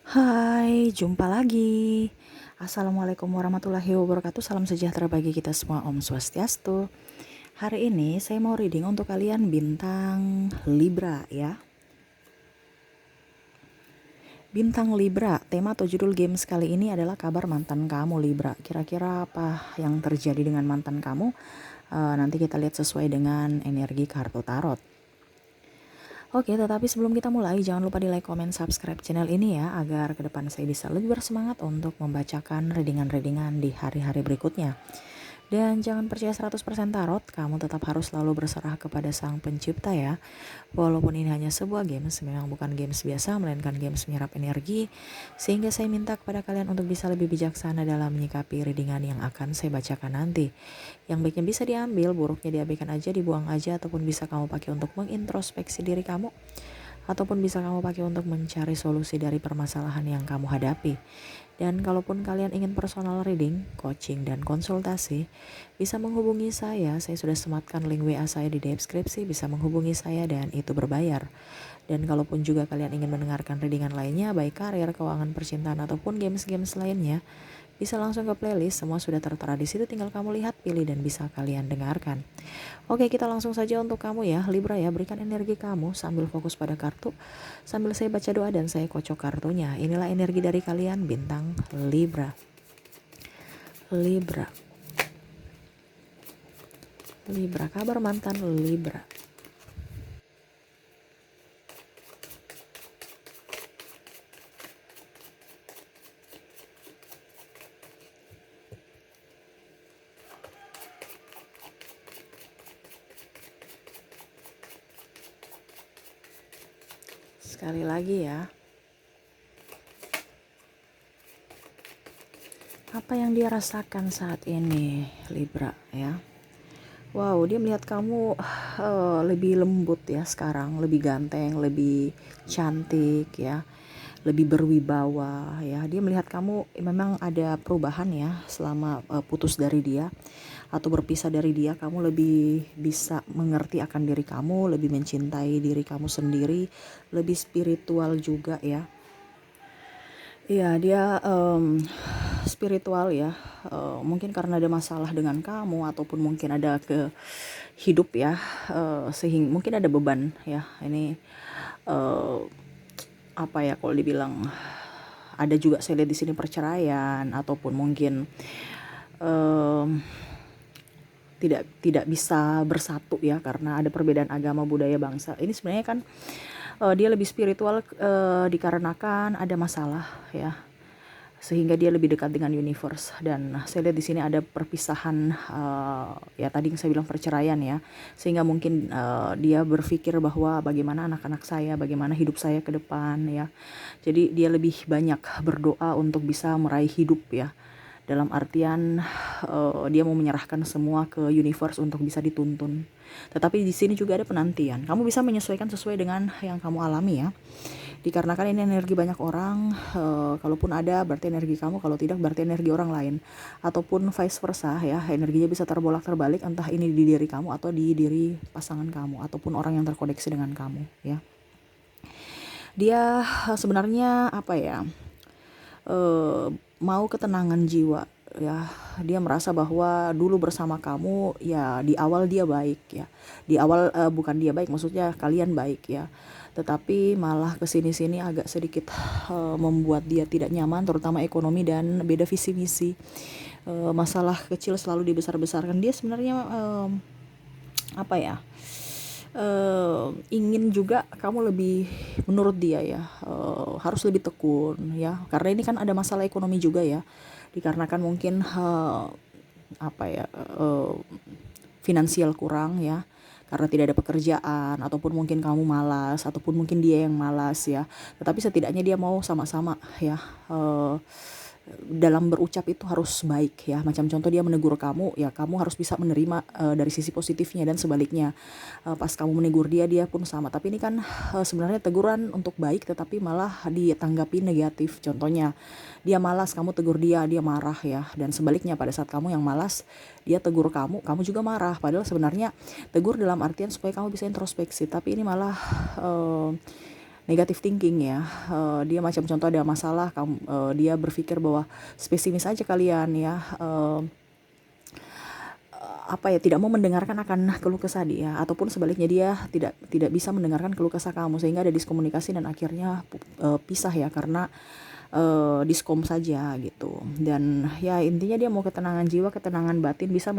Hai, jumpa lagi. Assalamualaikum warahmatullahi wabarakatuh. Salam sejahtera bagi kita semua. Om Swastiastu. Hari ini saya mau reading untuk kalian bintang Libra ya. Bintang Libra, tema atau judul game kali ini adalah kabar mantan kamu Libra. Kira-kira apa yang terjadi dengan mantan kamu? Nanti kita lihat sesuai dengan energi kartu tarot. Oke, tetapi sebelum kita mulai, jangan lupa di like, comment, subscribe channel ini ya, agar ke depan saya bisa lebih bersemangat untuk membacakan readingan-readingan di hari-hari berikutnya. Dan jangan percaya 100% tarot, kamu tetap harus selalu berserah kepada sang pencipta ya. Walaupun ini hanya sebuah games, memang bukan games biasa, melainkan games menyerap energi. Sehingga saya minta kepada kalian untuk bisa lebih bijaksana dalam menyikapi readingan yang akan saya bacakan nanti. Yang baiknya bisa diambil, buruknya diabaikan aja, dibuang aja, ataupun bisa kamu pakai untuk mengintrospeksi diri kamu, ataupun bisa kamu pakai untuk mencari solusi dari permasalahan yang kamu hadapi. Dan kalaupun kalian ingin personal reading, coaching, dan konsultasi, bisa menghubungi saya. Saya sudah sematkan link WA saya di deskripsi, bisa menghubungi saya dan itu berbayar. Dan kalaupun juga kalian ingin mendengarkan readingan lainnya, baik karir, keuangan, percintaan, ataupun games-games lainnya, bisa langsung ke playlist, semua sudah tertera di situ, tinggal kamu lihat, pilih, dan bisa kalian dengarkan. Oke, kita langsung saja untuk kamu ya, Libra ya, berikan energi kamu sambil fokus pada kartu, sambil saya baca doa dan saya kocok kartunya. Inilah energi dari kalian, bintang Libra. Libra. Libra, kabar mantan Libra. Sekali lagi ya. Apa yang dia rasakan saat ini, Libra ya? Wow, dia melihat kamu lebih lembut ya sekarang, lebih ganteng, lebih cantik ya, lebih berwibawa ya. Dia melihat kamu memang ada perubahan ya selama putus dari dia atau berpisah dari dia. Kamu lebih bisa mengerti akan diri kamu, lebih mencintai diri kamu sendiri, lebih spiritual juga ya. Iya, dia spiritual ya. Mungkin karena ada masalah dengan kamu ataupun mungkin ada ke hidup ya, sehingga mungkin ada beban ya. Ini apa ya kalau dibilang, ada juga saya lihat di sini perceraian ataupun mungkin tidak bisa bersatu ya karena ada perbedaan agama, budaya, bangsa. Ini sebenarnya kan dia lebih spiritual dikarenakan ada masalah ya, sehingga dia lebih dekat dengan universe. Dan saya lihat di sini ada perpisahan, ya tadi yang saya bilang perceraian ya, sehingga mungkin dia berpikir bahwa bagaimana anak-anak saya, bagaimana hidup saya ke depan ya. Jadi dia lebih banyak berdoa untuk bisa meraih hidup ya, dalam artian dia mau menyerahkan semua ke universe untuk bisa dituntun. Tetapi di sini juga ada penantian. Kamu bisa menyesuaikan sesuai dengan yang kamu alami ya. Dikarenakan ini energi banyak orang, kalaupun ada berarti energi kamu, kalau tidak berarti energi orang lain. Ataupun vice versa ya, energinya bisa terbolak terbalik, entah ini di diri kamu atau di diri pasangan kamu ataupun orang yang terkoneksi dengan kamu ya. Dia sebenarnya apa ya, mau ketenangan jiwa ya. Dia merasa bahwa dulu bersama kamu ya, di awal dia baik ya, di awal bukan dia baik, maksudnya kalian baik ya, tetapi malah kesini-sini agak sedikit membuat dia tidak nyaman, terutama ekonomi dan beda visi misi. Masalah kecil selalu dibesar-besarkan. Dia sebenarnya apa ya, ingin juga kamu lebih, menurut dia ya, harus lebih tekun ya, karena ini kan ada masalah ekonomi juga ya, dikarenakan mungkin apa ya, finansial kurang ya, karena tidak ada pekerjaan, ataupun mungkin kamu malas, ataupun mungkin dia yang malas ya. Tetapi setidaknya dia mau sama-sama ya, dalam berucap itu harus baik ya. Macam contoh dia menegur kamu ya, kamu harus bisa menerima dari sisi positifnya, dan sebaliknya pas kamu menegur dia, dia pun sama. Tapi ini kan sebenarnya teguran untuk baik, tetapi malah ditanggapi negatif. Contohnya dia malas, kamu tegur dia, dia marah ya. Dan sebaliknya pada saat kamu yang malas, dia tegur kamu, kamu juga marah. Padahal sebenarnya tegur dalam artian supaya kamu bisa introspeksi, tapi ini malah negative thinking ya. Dia macam contoh ada masalah, dia berpikir bahwa spesimis aja kalian ya. Apa ya, tidak mau mendengarkan akan keluh kesah dia, ataupun sebaliknya dia tidak bisa mendengarkan keluh kesah kamu, sehingga ada diskomunikasi dan akhirnya pisah ya, karena diskom saja gitu. Dan ya intinya dia mau ketenangan jiwa, ketenangan batin, bisa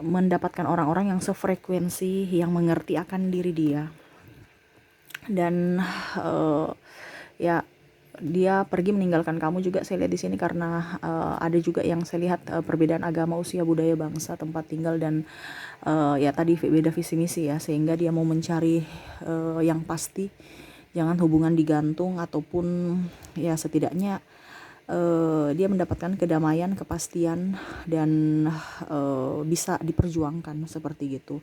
mendapatkan orang-orang yang sefrekuensi, yang mengerti akan diri dia. Dan ya dia pergi meninggalkan kamu juga saya lihat di sini, karena ada juga yang saya lihat perbedaan agama, usia, budaya, bangsa, tempat tinggal, dan ya tadi beda visi misi ya, sehingga dia mau mencari yang pasti, jangan hubungan digantung, ataupun ya setidaknya dia mendapatkan kedamaian, kepastian, dan bisa diperjuangkan seperti gitu,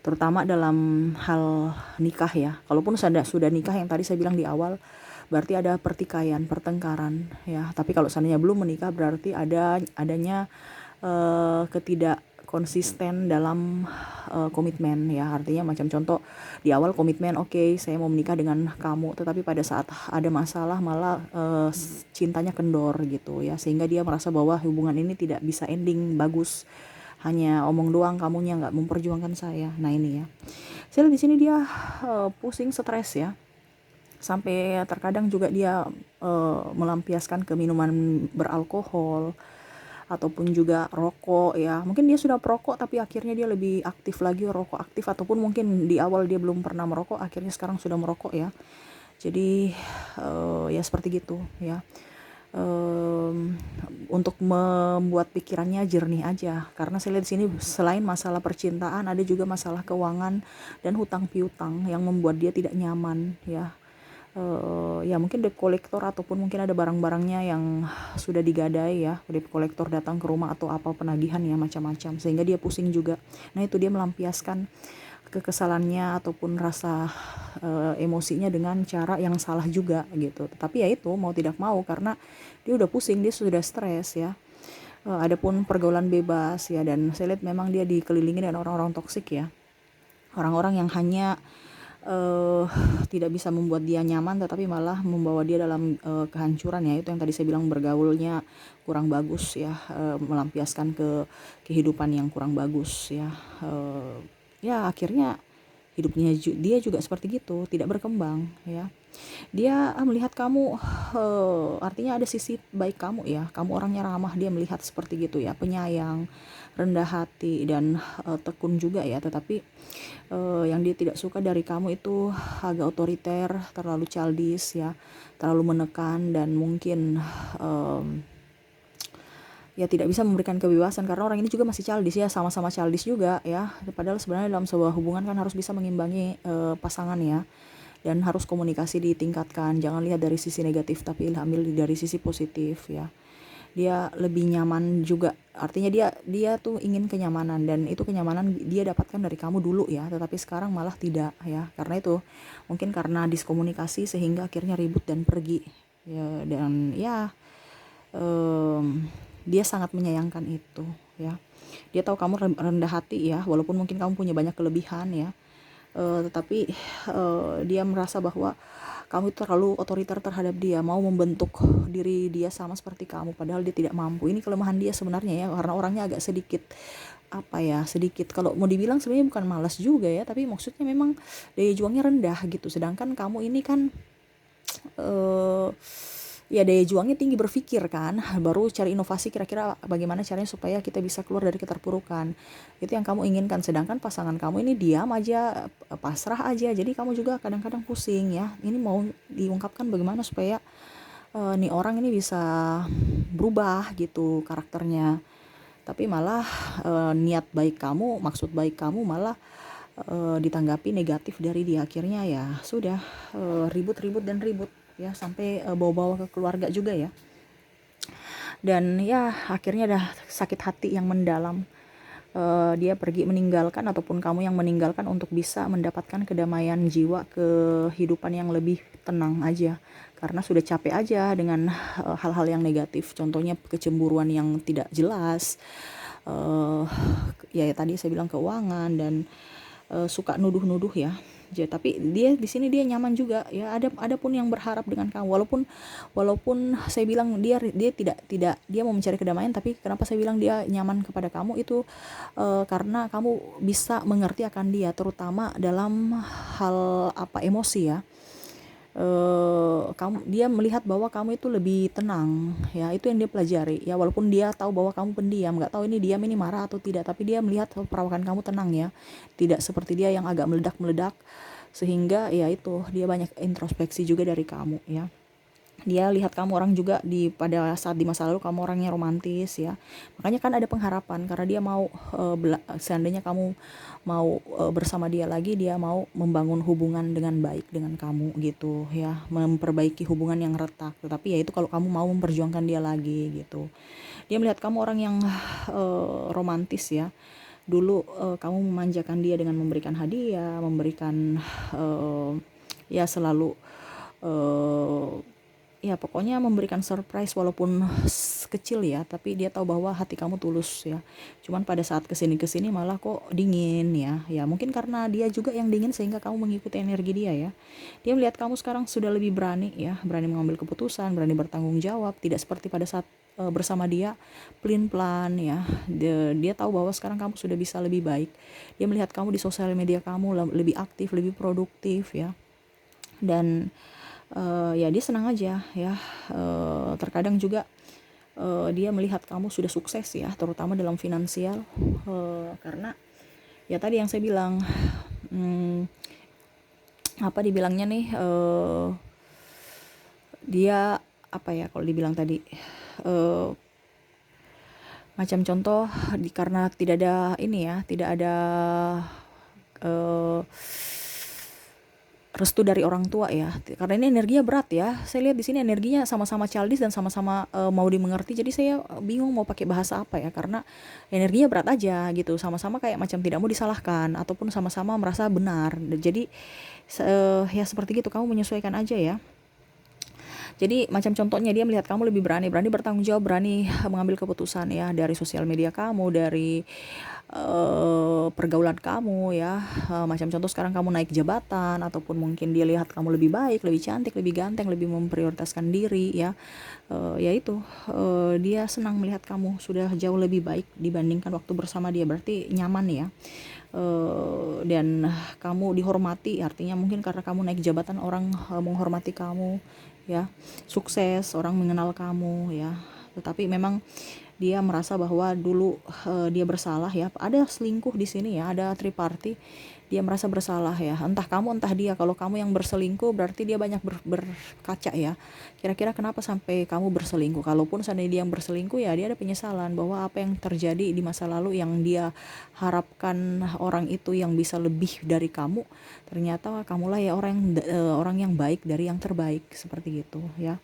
terutama dalam hal nikah ya. Kalaupun sudah nikah yang tadi saya bilang di awal, berarti ada pertikaian, pertengkaran ya. Tapi kalau seandainya belum menikah, berarti adanya ketidak konsisten dalam komitmen ya. Artinya macam contoh di awal komitmen, oke, saya mau menikah dengan kamu, tetapi pada saat ada masalah malah cintanya kendor gitu ya, sehingga dia merasa bahwa hubungan ini tidak bisa ending bagus, hanya omong doang, kamunya nggak memperjuangkan saya. Nah ini ya, saya lihat di sini dia pusing, stres ya, sampai terkadang juga dia melampiaskan ke minuman beralkohol, ataupun juga rokok ya. Mungkin dia sudah perokok tapi akhirnya dia lebih aktif lagi rokok aktif, ataupun mungkin di awal dia belum pernah merokok, akhirnya sekarang sudah merokok ya. Jadi ya seperti gitu ya. Untuk membuat pikirannya jernih aja, karena saya lihat di sini selain masalah percintaan, ada juga masalah keuangan dan hutang piutang yang membuat dia tidak nyaman ya. Ya mungkin debt collector, ataupun mungkin ada barang-barangnya yang sudah digadai ya, debt collector datang ke rumah atau apa, penagihan ya, macam-macam, sehingga dia pusing juga. Nah itu dia melampiaskan kekesalannya ataupun rasa emosinya dengan cara yang salah juga gitu. Tapi ya itu mau tidak mau, karena dia udah pusing, dia sudah stres ya. Adapun pergaulan bebas ya, dan saya lihat memang dia dikelilingi dengan orang-orang toksik ya, orang-orang yang hanya tidak bisa membuat dia nyaman, tetapi malah membawa dia dalam kehancuran ya. Itu yang tadi saya bilang, bergaulnya kurang bagus ya, melampiaskan ke kehidupan yang kurang bagus ya. Ya akhirnya hidupnya dia juga seperti gitu, tidak berkembang ya. Dia melihat kamu, artinya ada sisi baik kamu ya, kamu orangnya ramah, dia melihat seperti gitu ya, penyayang, rendah hati, dan tekun juga ya. Tetapi yang dia tidak suka dari kamu itu agak otoriter, terlalu childish ya, terlalu menekan, dan mungkin ya tidak bisa memberikan kebebasan, karena orang ini juga masih childish ya, sama-sama childish juga ya. Padahal sebenarnya dalam sebuah hubungan kan harus bisa mengimbangi pasangan ya, dan harus komunikasi ditingkatkan. Jangan lihat dari sisi negatif, tapi ambil dari sisi positif ya. Dia lebih nyaman juga, artinya dia tuh ingin kenyamanan, dan itu kenyamanan dia dapatkan dari kamu dulu ya, tetapi sekarang malah tidak ya. Karena itu mungkin karena diskomunikasi, sehingga akhirnya ribut dan pergi ya. Dan ya dia sangat menyayangkan itu ya. Dia tahu kamu rendah hati ya, walaupun mungkin kamu punya banyak kelebihan ya, tetapi dia merasa bahwa kamu itu terlalu otoriter terhadap dia, mau membentuk diri dia sama seperti kamu, padahal dia tidak mampu. Ini kelemahan dia sebenarnya ya, karena orangnya agak sedikit sedikit, kalau mau dibilang sebenarnya bukan malas juga ya, tapi maksudnya memang daya juangnya rendah gitu. Sedangkan kamu ini kan ya daya juangnya tinggi, berpikir kan, baru cari inovasi kira-kira bagaimana caranya supaya kita bisa keluar dari keterpurukan. Itu yang kamu inginkan, sedangkan pasangan kamu ini diam aja, pasrah aja. Jadi kamu juga kadang-kadang pusing ya, ini mau diungkapkan bagaimana supaya nih orang ini bisa berubah gitu karakternya. Tapi malah niat baik kamu, maksud baik kamu malah ditanggapi negatif dari dia. Akhirnya ya sudah, ribut-ribut dan ribut ya, sampai bawa-bawa ke keluarga juga ya. Dan ya akhirnya ada sakit hati yang mendalam. Dia pergi meninggalkan, ataupun kamu yang meninggalkan, untuk bisa mendapatkan kedamaian jiwa, kehidupan yang lebih tenang aja, karena sudah capek aja dengan hal-hal yang negatif. Contohnya kecemburuan yang tidak jelas, ya tadi saya bilang keuangan, dan suka nuduh-nuduh ya. Tapi dia di sini dia nyaman juga ya. Ada pun yang berharap dengan kamu, walaupun saya bilang dia tidak dia mau mencari kedamaian, tapi kenapa saya bilang dia nyaman kepada kamu itu karena kamu bisa mengerti akan dia, terutama dalam hal emosi ya. Dia melihat bahwa kamu itu lebih tenang ya, itu yang dia pelajari ya, walaupun dia tahu bahwa kamu pendiam, nggak tahu ini diam ini marah atau tidak, tapi dia melihat perawakan kamu tenang ya, tidak seperti dia yang agak meledak-meledak, sehingga ya itu dia banyak introspeksi juga dari kamu ya. Dia lihat kamu orang juga pada saat di masa lalu kamu orangnya romantis ya, makanya kan ada pengharapan karena dia mau seandainya kamu mau bersama dia lagi, dia mau membangun hubungan dengan baik dengan kamu gitu ya, memperbaiki hubungan yang retak. Tetapi ya itu kalau kamu mau memperjuangkan dia lagi gitu. Dia melihat kamu orang yang romantis ya. Dulu kamu memanjakan dia dengan memberikan hadiah, memberikan ya selalu ya pokoknya memberikan surprise walaupun kecil ya, tapi dia tahu bahwa hati kamu tulus ya. Cuman pada saat kesini malah kok dingin ya. Ya mungkin karena dia juga yang dingin sehingga kamu mengikuti energi dia ya. Dia melihat kamu sekarang sudah lebih berani ya, berani mengambil keputusan, berani bertanggung jawab, tidak seperti pada saat bersama dia pelin-pelan ya. Dia tahu bahwa sekarang kamu sudah bisa lebih baik. Dia melihat kamu di sosial media kamu lebih aktif, lebih produktif ya. Dan ya dia senang aja ya. Terkadang juga dia melihat kamu sudah sukses ya, terutama dalam finansial, karena ya tadi yang saya bilang, apa dibilangnya nih, dia apa ya kalau dibilang tadi, macam contoh karena tidak ada ini ya, tidak ada restu dari orang tua ya, karena ini energinya berat ya. Saya lihat di sini energinya sama-sama childish dan sama-sama mau dimengerti, jadi saya bingung mau pakai bahasa apa ya, karena energinya berat aja gitu, sama-sama kayak macam tidak mau disalahkan ataupun sama-sama merasa benar. Jadi ya seperti gitu, kamu menyesuaikan aja ya. Jadi macam contohnya dia melihat kamu lebih berani bertanggung jawab, berani mengambil keputusan ya, dari sosial media kamu, dari pergaulan kamu ya. Macam contoh sekarang kamu naik jabatan, ataupun mungkin dia lihat kamu lebih baik, lebih cantik, lebih ganteng, lebih memprioritaskan diri ya. Ya itu dia senang melihat kamu sudah jauh lebih baik dibandingkan waktu bersama dia, berarti nyaman ya. Dan kamu dihormati, artinya mungkin karena kamu naik jabatan, orang menghormati kamu ya, sukses, orang mengenal kamu ya. Tetapi memang dia merasa bahwa dulu dia bersalah ya, ada selingkuh di sini ya, ada triparty. Dia merasa bersalah ya, entah kamu entah dia. Kalau kamu yang berselingkuh berarti dia banyak berkaca ya, kira-kira kenapa sampai kamu berselingkuh. Kalaupun seandainya dia yang berselingkuh ya, dia ada penyesalan bahwa apa yang terjadi di masa lalu yang dia harapkan orang itu yang bisa lebih dari kamu, ternyata kamulah ya orang yang baik dari yang terbaik, seperti gitu ya.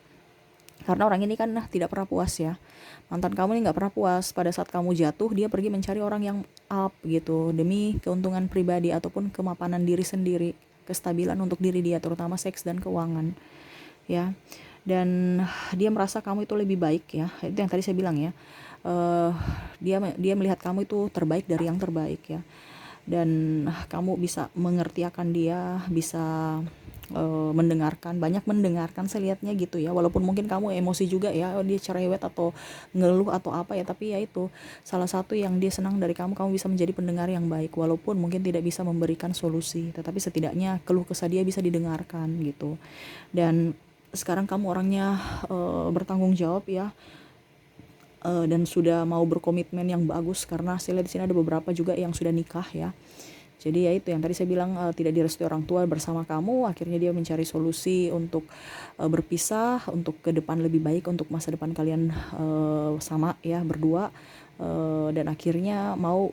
Karena orang ini kan tidak pernah puas ya, mantan kamu ini nggak pernah puas. Pada saat kamu jatuh, dia pergi mencari orang yang up gitu, demi keuntungan pribadi ataupun kemapanan diri sendiri, kestabilan untuk diri dia, terutama seks dan keuangan ya. Dan dia merasa kamu itu lebih baik ya, itu yang tadi saya bilang ya. Dia melihat kamu itu terbaik dari yang terbaik ya, dan kamu bisa mengerti akan dia, bisa banyak mendengarkan, saya lihatnya gitu ya. Walaupun mungkin kamu emosi juga ya, dia cerewet atau ngeluh atau apa ya, tapi ya itu salah satu yang dia senang dari kamu bisa menjadi pendengar yang baik, walaupun mungkin tidak bisa memberikan solusi, tetapi setidaknya keluh kesah dia bisa didengarkan gitu. Dan sekarang kamu orangnya bertanggung jawab ya, dan sudah mau berkomitmen yang bagus, karena saya lihat di sini ada beberapa juga yang sudah nikah ya. Jadi ya itu yang tadi saya bilang, tidak direstui orang tua bersama kamu, akhirnya dia mencari solusi untuk berpisah, untuk ke depan lebih baik, untuk masa depan kalian sama ya, berdua, dan akhirnya mau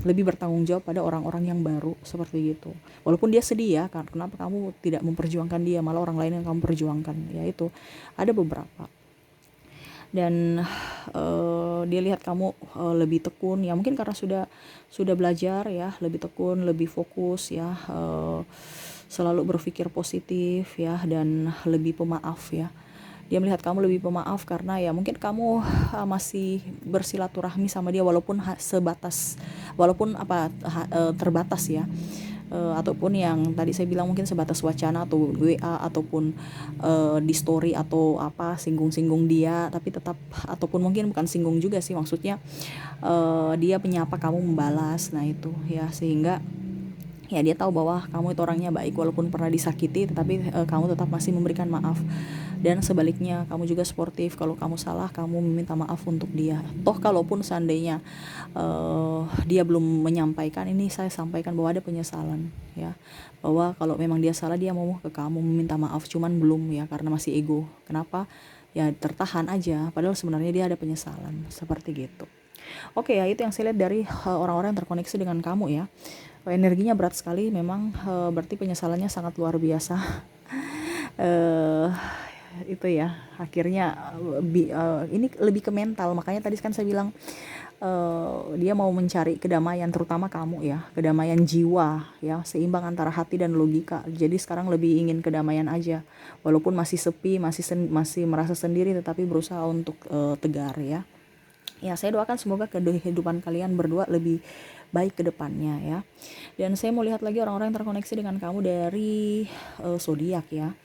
lebih bertanggung jawab pada orang-orang yang baru, seperti gitu. Walaupun dia sedih ya, kenapa kamu tidak memperjuangkan dia, malah orang lain yang kamu perjuangkan. Ya itu ada beberapa. Dan dia lihat kamu lebih tekun ya, mungkin karena sudah belajar ya, lebih tekun, lebih fokus ya, selalu berpikir positif ya, dan lebih pemaaf ya. Dia melihat kamu lebih pemaaf karena ya mungkin kamu masih bersilaturahmi sama dia, walaupun sebatas, walaupun terbatas ya. ataupun yang tadi saya bilang mungkin sebatas wacana atau WA ataupun di story atau apa singgung-singgung dia, tapi tetap, ataupun mungkin bukan singgung juga sih, maksudnya dia menyapa kamu membalas. Nah itu ya, sehingga ya dia tahu bahwa kamu itu orangnya baik, walaupun pernah disakiti tetapi kamu tetap masih memberikan maaf. Dan sebaliknya, kamu juga sportif, kalau kamu salah kamu meminta maaf untuk dia. Toh kalaupun seandainya dia belum menyampaikan, ini saya sampaikan bahwa ada penyesalan ya, bahwa kalau memang dia salah dia mau ke kamu meminta maaf, cuman belum ya, karena masih ego. Kenapa? Ya tertahan aja, padahal sebenarnya dia ada penyesalan, seperti gitu. Oke ya, itu yang saya lihat dari orang-orang yang terkoneksi dengan kamu ya. Energinya berat sekali memang, berarti penyesalannya sangat luar biasa. eh itu ya, akhirnya ini lebih ke mental. Makanya tadi kan saya bilang dia mau mencari kedamaian, terutama kamu ya, kedamaian jiwa ya, seimbang antara hati dan logika. Jadi sekarang lebih ingin kedamaian aja, walaupun masih sepi, masih merasa sendiri, tetapi berusaha untuk tegar ya. Ya, saya doakan semoga kehidupan kalian berdua lebih baik ke depannya ya. Dan saya mau lihat lagi orang-orang yang terkoneksi dengan kamu dari zodiak ya.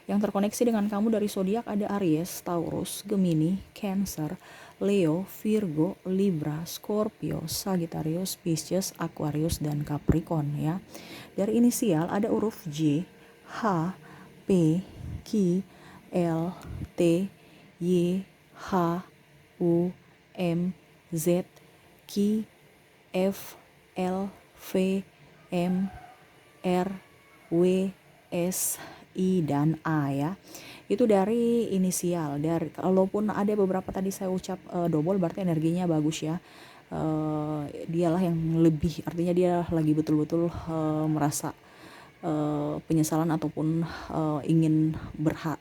Yang terkoneksi dengan kamu dari zodiak ada Aries, Taurus, Gemini, Cancer, Leo, Virgo, Libra, Scorpio, Sagittarius, Pisces, Aquarius, dan Capricorn ya. Dari inisial ada huruf J, H, P, Q, L, T, Y, H, U, M, Z, Q, F, L, V, M, R, W, S, I, dan A ya. Itu dari inisial. Dari, kalaupun ada beberapa tadi saya ucap double, berarti energinya bagus ya. Dialah yang lebih, artinya dia lagi betul-betul merasa penyesalan ataupun ingin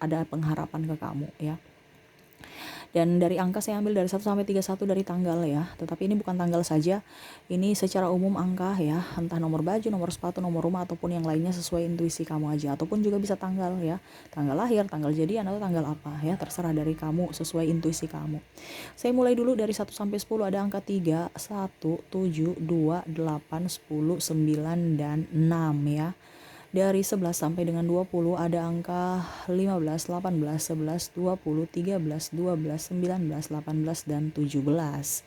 ada pengharapan ke kamu ya. Dan dari angka saya ambil dari 1 sampai 31 dari tanggal ya. Tetapi ini bukan tanggal saja. Ini secara umum angka ya. Entah nomor baju, nomor sepatu, nomor rumah, ataupun yang lainnya sesuai intuisi kamu aja. Ataupun juga bisa tanggal ya. Tanggal lahir, tanggal jadian, atau tanggal apa ya. Terserah dari kamu, sesuai intuisi kamu. Saya mulai dulu dari 1 sampai 10 ada angka 3, 1, 7, 2, 8, 10, 9, dan 6 ya. Dari 11 sampai dengan 20 ada angka 15, 18, 11, 20, 13, 12, 19, 18, dan 17.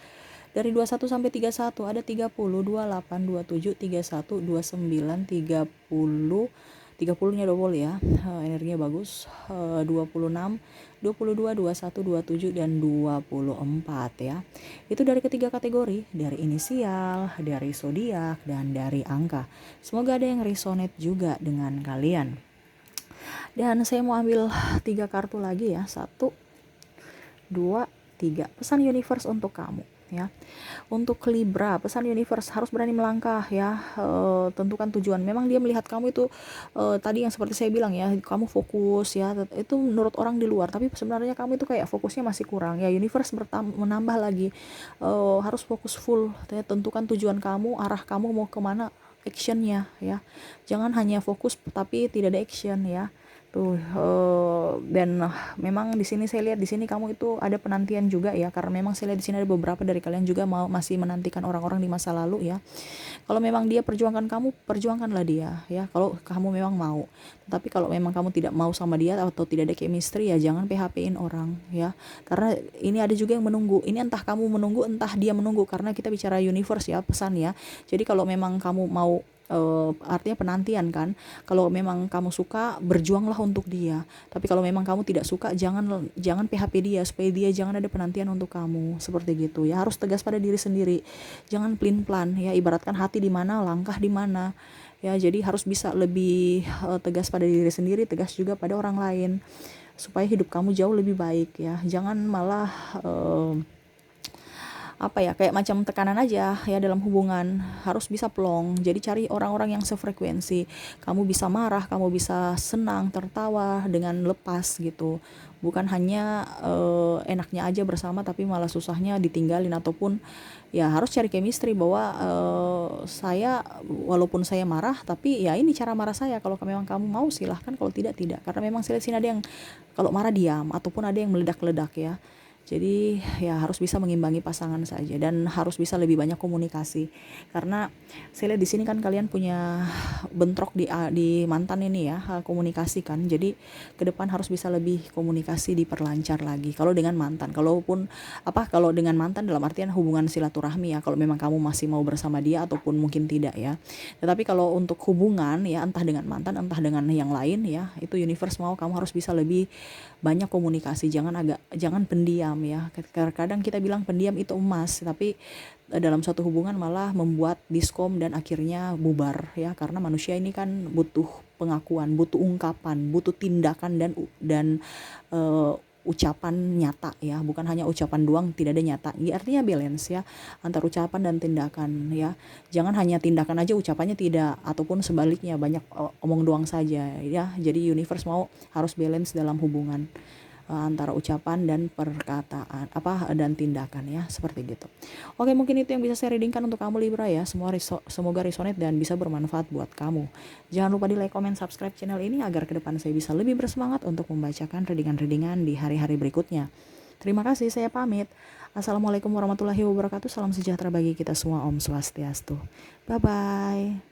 Dari 21 sampai 31 ada 30, 28, 27, 31, 29, 30, 30-nya double ya, energinya bagus, 26, 22, 21, 27, dan 24 ya. Itu dari ketiga kategori, dari inisial, dari zodiak, dan dari angka. Semoga ada yang resonate juga dengan kalian. Dan saya mau ambil 3 kartu lagi ya, 1, 2, 3. Pesan universe untuk kamu ya. Untuk Libra, pesan universe, harus berani melangkah ya. Tentukan tujuan. Memang dia melihat kamu itu tadi yang seperti saya bilang ya, kamu fokus ya, itu menurut orang di luar, tapi sebenarnya kamu itu kayak fokusnya masih kurang ya. Universe menambah lagi, harus fokus full ya. Tentukan tujuan kamu, arah kamu mau kemana, actionnya ya. Jangan hanya fokus tapi tidak ada action ya. Tuh, dan memang di sini saya lihat, di sini kamu itu ada penantian juga ya, karena memang saya lihat di sini ada beberapa dari kalian juga masih menantikan orang-orang di masa lalu ya. Kalau memang dia perjuangkan kamu, perjuangkanlah dia ya, kalau kamu memang mau. Tapi kalau memang kamu tidak mau sama dia atau tidak ada chemistry ya, jangan PHP-in orang ya, karena ini ada juga yang menunggu. Ini entah kamu menunggu, entah dia menunggu, karena kita bicara universe ya, pesan ya. Jadi kalau memang kamu mau, artinya penantian kan, kalau memang kamu suka, berjuanglah untuk dia. Tapi kalau memang kamu tidak suka, jangan PHP dia, supaya dia jangan ada penantian untuk kamu, seperti gitu ya. Harus tegas pada diri sendiri, jangan pelin-pelan ya. Ibaratkan hati di mana, langkah di mana ya. Jadi harus bisa lebih tegas pada diri sendiri, tegas juga pada orang lain, supaya hidup kamu jauh lebih baik ya. Jangan malah kayak macam tekanan aja ya dalam hubungan. Harus bisa plong. Jadi cari orang-orang yang sefrekuensi. Kamu bisa marah, kamu bisa senang, tertawa dengan lepas gitu. Bukan hanya enaknya aja bersama, tapi malah susahnya ditinggalin. Ataupun ya harus cari chemistry, bahwa saya walaupun saya marah, tapi ya ini cara marah saya. Kalau memang kamu mau silahkan, kalau tidak, tidak. Karena memang sini ada yang kalau marah diam, ataupun ada yang meledak-ledak ya. Jadi ya harus bisa mengimbangi pasangan saja dan harus bisa lebih banyak komunikasi. Karena saya lihat di sini kan kalian punya bentrok di mantan ini ya, komunikasi kan. Jadi ke depan harus bisa lebih komunikasi, diperlancar lagi. Kalau dengan mantan, kalau dengan mantan dalam artian hubungan silaturahmi ya, kalau memang kamu masih mau bersama dia ataupun mungkin tidak ya. Tetapi kalau untuk hubungan ya, entah dengan mantan entah dengan yang lain ya, itu universe mau kamu harus bisa lebih banyak komunikasi, jangan pendiam ya. Kadang kita bilang pendiam itu emas, tapi dalam suatu hubungan malah membuat diskom dan akhirnya bubar ya, karena manusia ini kan butuh pengakuan, butuh ungkapan, butuh tindakan dan ucapan nyata ya, bukan hanya ucapan doang tidak ada nyata. Artinya balance ya antar ucapan dan tindakan ya. Jangan hanya tindakan aja ucapannya tidak, ataupun sebaliknya banyak omong doang saja ya. Jadi universe mau harus balance dalam hubungan antara ucapan dan perkataan dan tindakan ya, seperti gitu. Oke, mungkin itu yang bisa saya readingkan untuk kamu Libra ya. Semoga resonate dan bisa bermanfaat buat kamu. Jangan lupa di like, comment, subscribe channel ini agar ke depan saya bisa lebih bersemangat untuk membacakan readingan-readingan di hari-hari berikutnya. Terima kasih, saya pamit. Assalamualaikum warahmatullahi wabarakatuh. Salam sejahtera bagi kita semua. Om Swastiastu. Bye bye.